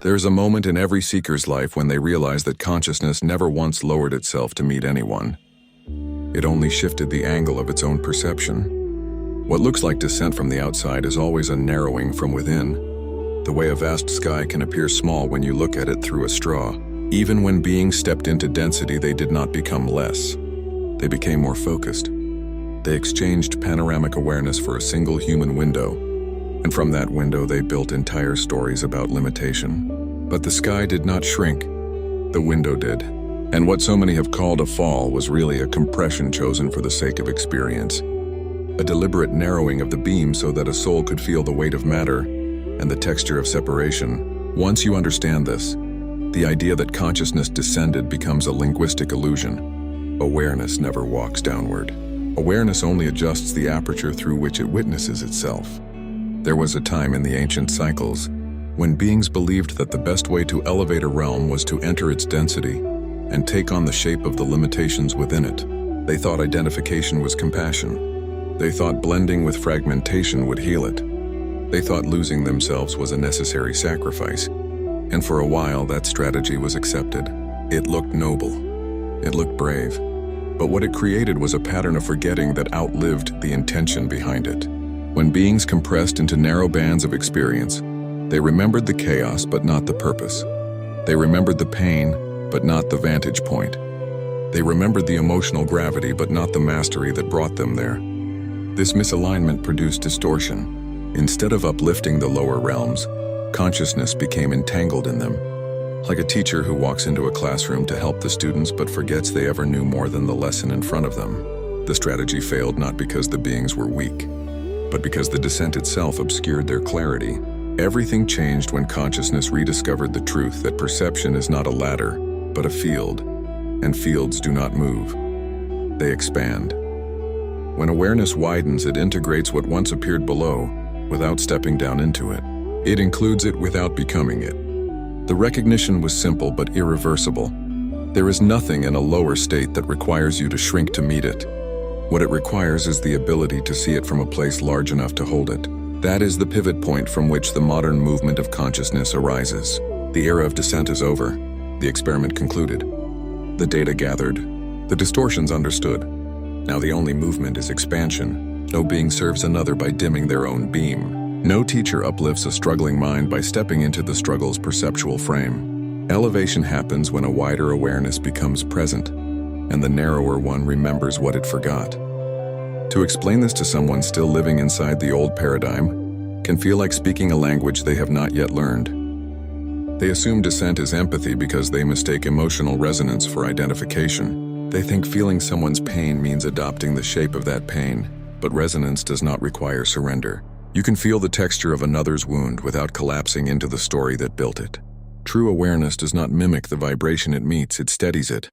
There's a moment in every seeker's life when they realize that consciousness never once lowered itself to meet anyone. It only shifted the angle of its own perception. What looks like descent from the outside is always a narrowing from within, the way a vast sky can appear small when you look at it through a straw. Even when beings stepped into density, they did not become less. They became more focused. They exchanged panoramic awareness for a single human window, and from that window they built entire stories about limitation. But the sky did not shrink, the window did. And what so many have called a fall was really a compression chosen for the sake of experience. A deliberate narrowing of the beam so that a soul could feel the weight of matter and the texture of separation. Once you understand this, the idea that consciousness descended becomes a linguistic illusion. Awareness never walks downward. Awareness only adjusts the aperture through which it witnesses itself. There was a time in the ancient cycles when beings believed that the best way to elevate a realm was to enter its density and take on the shape of the limitations within it. They thought identification was compassion. They thought blending with fragmentation would heal it. They thought losing themselves was a necessary sacrifice. And for a while, that strategy was accepted. It looked noble. It looked brave. But what it created was a pattern of forgetting that outlived the intention behind it. When beings compressed into narrow bands of experience, they remembered the chaos but not the purpose. They remembered the pain but not the vantage point. They remembered the emotional gravity but not the mastery that brought them there. This misalignment produced distortion. Instead of uplifting the lower realms, consciousness became entangled in them. Like a teacher who walks into a classroom to help the students but forgets they ever knew more than the lesson in front of them. The strategy failed not because the beings were weak, but because the descent itself obscured their clarity. Everything changed when consciousness rediscovered the truth that perception is not a ladder, but a field, and fields do not move. They expand. When awareness widens, it integrates what once appeared below without stepping down into it. It includes it without becoming it. The recognition was simple but irreversible. There is nothing in a lower state that requires you to shrink to meet it. What it requires is the ability to see it from a place large enough to hold it. That is the pivot point from which the modern movement of consciousness arises. The era of descent is over. The experiment concluded. The data gathered. The distortions understood. Now the only movement is expansion. No being serves another by dimming their own beam. No teacher uplifts a struggling mind by stepping into the struggle's perceptual frame. Elevation happens when a wider awareness becomes present, and the narrower one remembers what it forgot. To explain this to someone still living inside the old paradigm can feel like speaking a language they have not yet learned. They assume descent is empathy because they mistake emotional resonance for identification. They think feeling someone's pain means adopting the shape of that pain, but resonance does not require surrender. You can feel the texture of another's wound without collapsing into the story that built it. True awareness does not mimic the vibration it meets, it steadies it.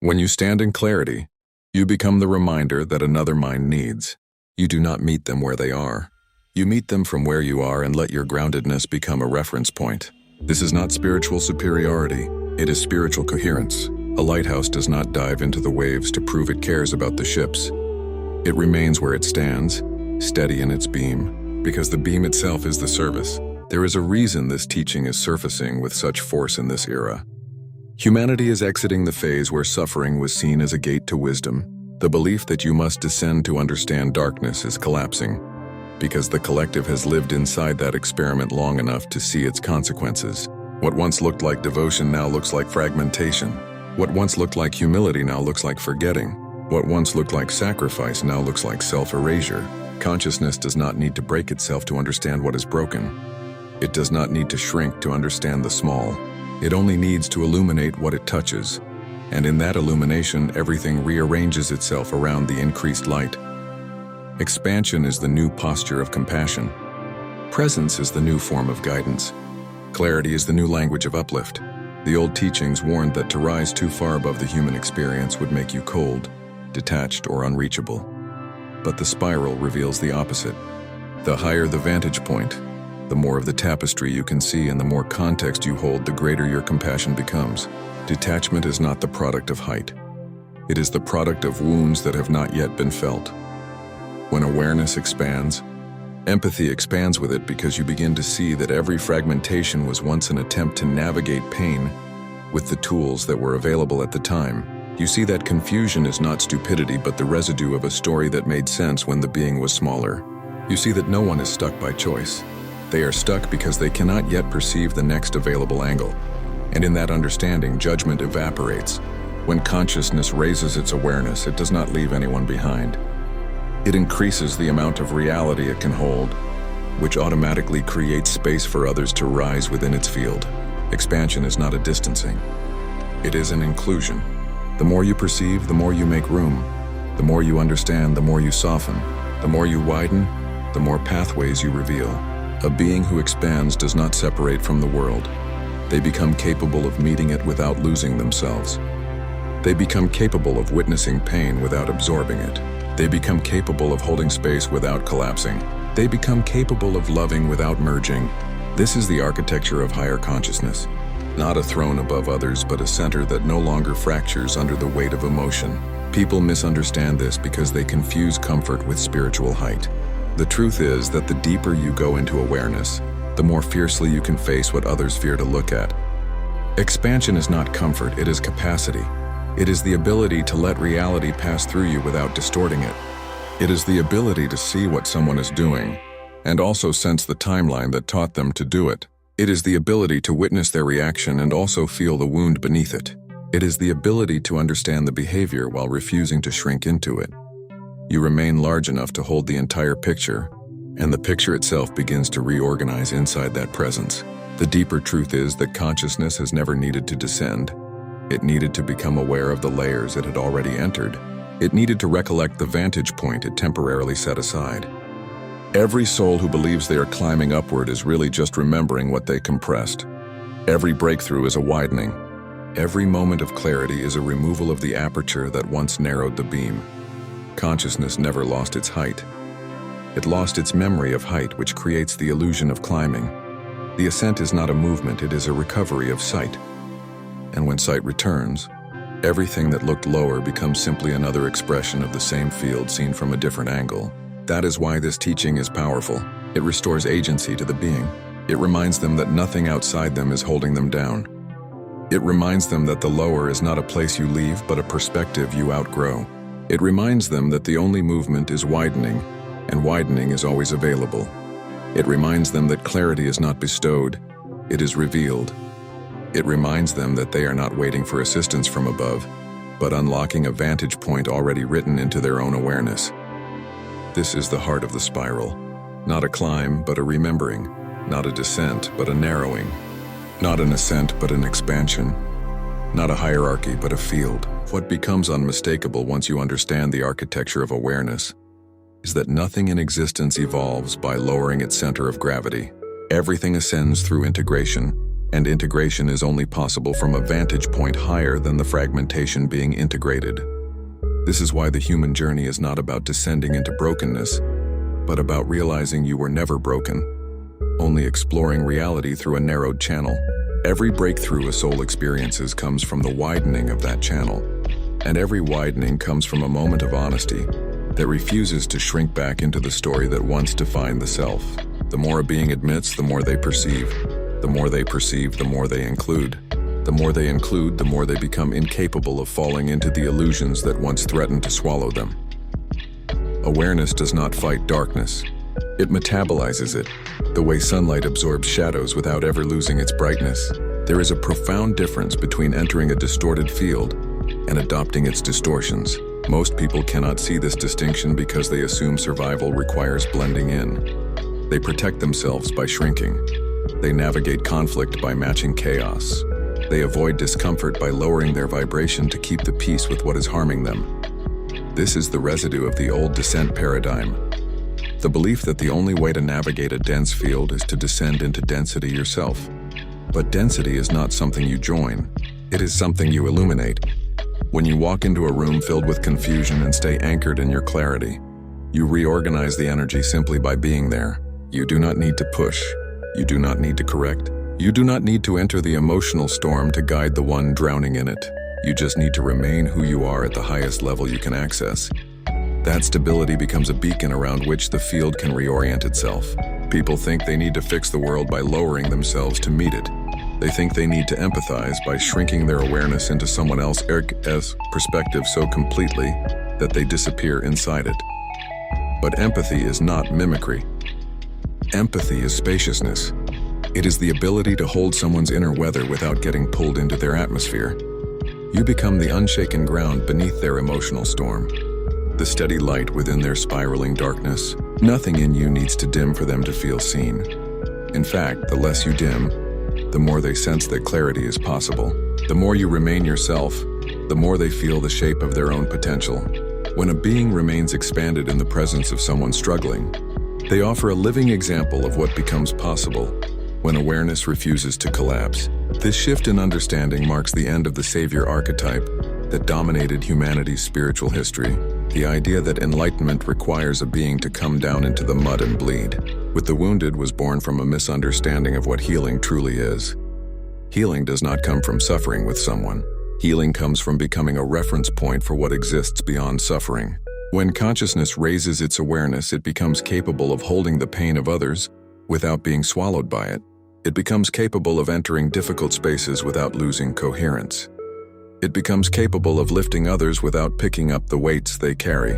When you stand in clarity, you become the reminder that another mind needs. You do not meet them where they are. You meet them from where you are and let your groundedness become a reference point. This is not spiritual superiority, it is spiritual coherence. A lighthouse does not dive into the waves to prove it cares about the ships. It remains where it stands, steady in its beam, because the beam itself is the service. There is a reason this teaching is surfacing with such force in this era. Humanity is exiting the phase where suffering was seen as a gate to wisdom. The belief that you must descend to understand darkness is collapsing, because the collective has lived inside that experiment long enough to see its consequences. What once looked like devotion now looks like fragmentation. What once looked like humility now looks like forgetting. What once looked like sacrifice now looks like self-erasure. Consciousness does not need to break itself to understand what is broken. It does not need to shrink to understand the small. It only needs to illuminate what it touches, and in that illumination, everything rearranges itself around the increased light. Expansion is the new posture of compassion. Presence is the new form of guidance. Clarity is the new language of uplift. The old teachings warned that to rise too far above the human experience would make you cold, detached, or unreachable. But the spiral reveals the opposite. The higher the vantage point, the more of the tapestry you can see, and the more context you hold, the greater your compassion becomes. Detachment is not the product of height. It is the product of wounds that have not yet been felt. When awareness expands, empathy expands with it, because you begin to see that every fragmentation was once an attempt to navigate pain with the tools that were available at the time. You see that confusion is not stupidity, but the residue of a story that made sense when the being was smaller. You see that no one is stuck by choice. They are stuck because they cannot yet perceive the next available angle. And in that understanding, judgment evaporates. When consciousness raises its awareness, it does not leave anyone behind. It increases the amount of reality it can hold, which automatically creates space for others to rise within its field. Expansion is not a distancing. It is an inclusion. The more you perceive, the more you make room. The more you understand, the more you soften. The more you widen, the more pathways you reveal. A being who expands does not separate from the world. They become capable of meeting it without losing themselves. They become capable of witnessing pain without absorbing it. They become capable of holding space without collapsing. They become capable of loving without merging. This is the architecture of higher consciousness. Not a throne above others, but a center that no longer fractures under the weight of emotion. People misunderstand this because they confuse comfort with spiritual height. The truth is that the deeper you go into awareness, the more fiercely you can face what others fear to look at. Expansion is not comfort, it is capacity. It is the ability to let reality pass through you without distorting it. It is the ability to see what someone is doing, and also sense the timeline that taught them to do it. It is the ability to witness their reaction and also feel the wound beneath it. It is the ability to understand the behavior while refusing to shrink into it. You remain large enough to hold the entire picture, and the picture itself begins to reorganize inside that presence. The deeper truth is that consciousness has never needed to descend. It needed to become aware of the layers it had already entered. It needed to recollect the vantage point it temporarily set aside. Every soul who believes they are climbing upward is really just remembering what they compressed. Every breakthrough is a widening. Every moment of clarity is a removal of the aperture that once narrowed the beam. Consciousness never lost its height. It lost its memory of height, which creates the illusion of climbing. The ascent is not a movement, it is a recovery of sight. And when sight returns, everything that looked lower becomes simply another expression of the same field seen from a different angle. That is why this teaching is powerful. It restores agency to the being. It reminds them that nothing outside them is holding them down. It reminds them that the lower is not a place you leave, but a perspective you outgrow. It reminds them that the only movement is widening, and widening is always available. It reminds them that clarity is not bestowed, it is revealed. It reminds them that they are not waiting for assistance from above, but unlocking a vantage point already written into their own awareness. This is the heart of the spiral. Not a climb, but a remembering. Not a descent, but a narrowing. Not an ascent, but an expansion. Not a hierarchy, but a field. What becomes unmistakable once you understand the architecture of awareness is that nothing in existence evolves by lowering its center of gravity. Everything ascends through integration, and integration is only possible from a vantage point higher than the fragmentation being integrated. This is why the human journey is not about descending into brokenness, but about realizing you were never broken, only exploring reality through a narrowed channel. Every breakthrough a soul experiences comes from the widening of that channel, and every widening comes from a moment of honesty that refuses to shrink back into the story that once defined the self. The more a being admits, the more they perceive. The more they perceive, the more they include. The more they include, the more they become incapable of falling into the illusions that once threatened to swallow them. Awareness does not fight darkness. It metabolizes it, the way sunlight absorbs shadows without ever losing its brightness. There is a profound difference between entering a distorted field and adopting its distortions. Most people cannot see this distinction because they assume survival requires blending in. They protect themselves by shrinking. They navigate conflict by matching chaos. They avoid discomfort by lowering their vibration to keep the peace with what is harming them. This is the residue of the old descent paradigm. The belief that the only way to navigate a dense field is to descend into density yourself. But density is not something you join. It is something you illuminate. When you walk into a room filled with confusion and stay anchored in your clarity, you reorganize the energy simply by being there. You do not need to push. You do not need to correct. You do not need to enter the emotional storm to guide the one drowning in it. You just need to remain who you are at the highest level you can access. That stability becomes a beacon around which the field can reorient itself. People think they need to fix the world by lowering themselves to meet it. They think they need to empathize by shrinking their awareness into someone else's perspective so completely that they disappear inside it. But empathy is not mimicry. Empathy is spaciousness. It is the ability to hold someone's inner weather without getting pulled into their atmosphere. You become the unshaken ground beneath their emotional storm, the steady light within their spiraling darkness. Nothing in you needs to dim for them to feel seen. In fact, the less you dim, the more they sense that clarity is possible. The more you remain yourself, the more they feel the shape of their own potential. When a being remains expanded in the presence of someone struggling, they offer a living example of what becomes possible when awareness refuses to collapse. This shift in understanding marks the end of the savior archetype that dominated humanity's spiritual history. The idea that enlightenment requires a being to come down into the mud and bleed. With the wounded was born from a misunderstanding of what healing truly is. Healing does not come from suffering with someone. Healing comes from becoming a reference point for what exists beyond suffering. When consciousness raises its awareness, it becomes capable of holding the pain of others without being swallowed by it. It becomes capable of entering difficult spaces without losing coherence. It becomes capable of lifting others without picking up the weights they carry.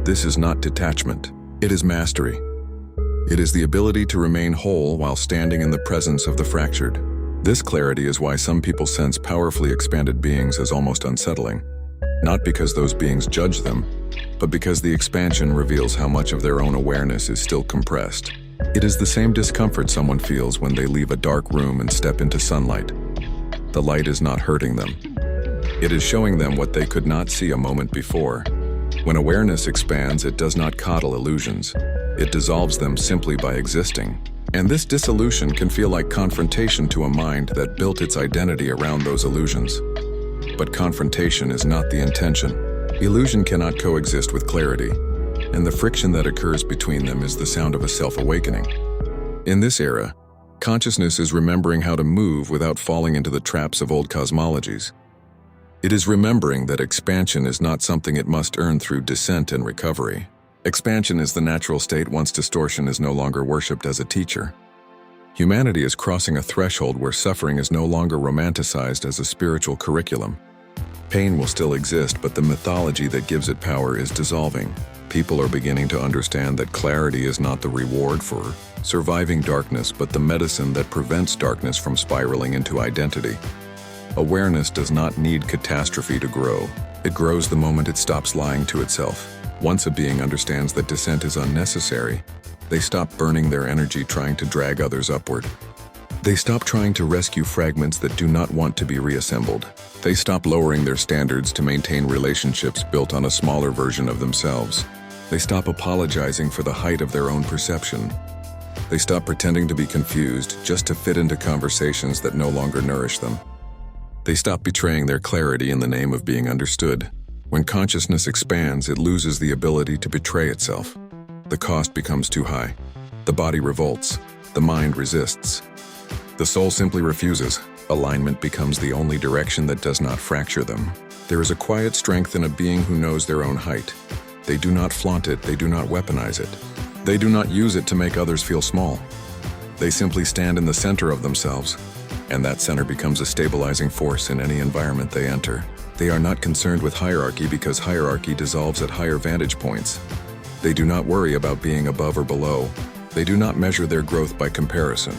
This is not detachment. It is mastery. It is the ability to remain whole while standing in the presence of the fractured. This clarity is why some people sense powerfully expanded beings as almost unsettling. Not because those beings judge them, but because the expansion reveals how much of their own awareness is still compressed. It is the same discomfort someone feels when they leave a dark room and step into sunlight. The light is not hurting them. It is showing them what they could not see a moment before. When awareness expands, it does not coddle illusions. It dissolves them simply by existing. And this dissolution can feel like confrontation to a mind that built its identity around those illusions. But confrontation is not the intention. Illusion cannot coexist with clarity, and the friction that occurs between them is the sound of a self-awakening. In this era, consciousness is remembering how to move without falling into the traps of old cosmologies. It is remembering that expansion is not something it must earn through descent and recovery. Expansion is the natural state once distortion is no longer worshipped as a teacher. Humanity is crossing a threshold where suffering is no longer romanticized as a spiritual curriculum. Pain will still exist, but the mythology that gives it power is dissolving. People are beginning to understand that clarity is not the reward for surviving darkness, but the medicine that prevents darkness from spiraling into identity. Awareness does not need catastrophe to grow. It grows the moment it stops lying to itself. Once a being understands that descent is unnecessary, they stop burning their energy trying to drag others upward. They stop trying to rescue fragments that do not want to be reassembled. They stop lowering their standards to maintain relationships built on a smaller version of themselves. They stop apologizing for the height of their own perception. They stop pretending to be confused just to fit into conversations that no longer nourish them. They stop betraying their clarity in the name of being understood. When consciousness expands, it loses the ability to betray itself. The cost becomes too high. The body revolts. The mind resists. The soul simply refuses. Alignment becomes the only direction that does not fracture them. There is a quiet strength in a being who knows their own height. They do not flaunt it, they do not weaponize it. They do not use it to make others feel small. They simply stand in the center of themselves, and that center becomes a stabilizing force in any environment they enter. They are not concerned with hierarchy because hierarchy dissolves at higher vantage points. They do not worry about being above or below. They do not measure their growth by comparison.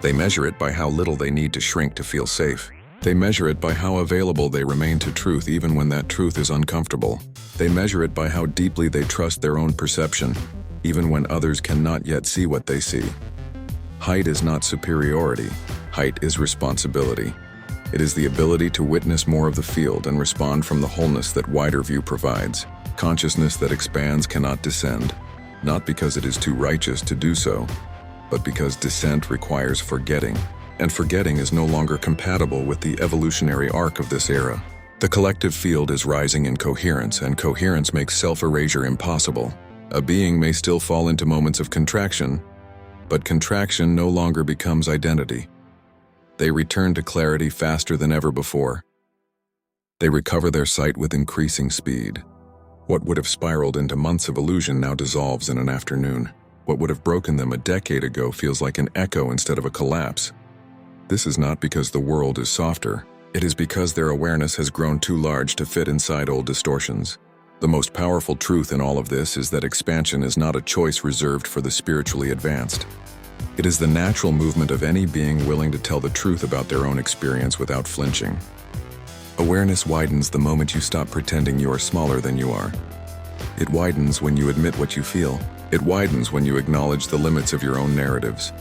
They measure it by how little they need to shrink to feel safe. They measure it by how available they remain to truth even when that truth is uncomfortable. They measure it by how deeply they trust their own perception, even when others cannot yet see what they see. Height is not superiority. Height is responsibility. It is the ability to witness more of the field and respond from the wholeness that wider view provides. Consciousness that expands cannot descend. not because it is too righteous to do so, but because descent requires forgetting, and forgetting is no longer compatible with the evolutionary arc of this era. The collective field is rising in coherence, and coherence makes self-erasure impossible. A being may still fall into moments of contraction, but contraction no longer becomes identity. They return to clarity faster than ever before. They recover their sight with increasing speed. What would have spiraled into months of illusion now dissolves in an afternoon. What would have broken them a decade ago feels like an echo instead of a collapse. This is not because the world is softer. It is because their awareness has grown too large to fit inside old distortions. The most powerful truth in all of this is that expansion is not a choice reserved for the spiritually advanced. It is the natural movement of any being willing to tell the truth about their own experience without flinching. Awareness widens the moment you stop pretending you are smaller than you are. It widens when you admit what you feel. It widens when you acknowledge the limits of your own narratives.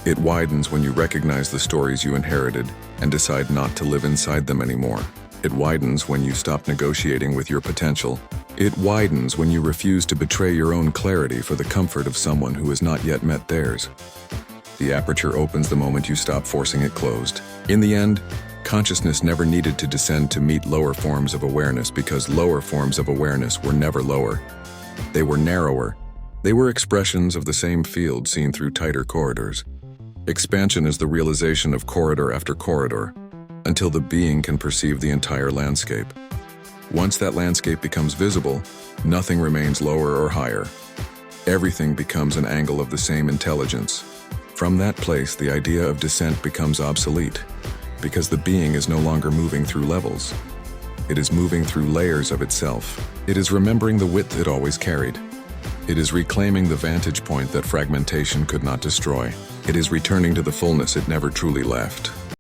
It widens when you recognize the stories you inherited and decide not to live inside them anymore. It widens when you stop negotiating with your potential. It widens when you refuse to betray your own clarity for the comfort of someone who has not yet met theirs. The aperture opens the moment you stop forcing it closed. In the end, consciousness never needed to descend to meet lower forms of awareness because lower forms of awareness were never lower. They were narrower. They were expressions of the same field seen through tighter corridors. Expansion is the realization of corridor after corridor, until the being can perceive the entire landscape. Once that landscape becomes visible, nothing remains lower or higher. Everything becomes an angle of the same intelligence. From that place, the idea of descent becomes obsolete, because the being is no longer moving through levels. It is moving through layers of itself. It is remembering the width it always carried. It is reclaiming the vantage point that fragmentation could not destroy. It is returning to the fullness it never truly left.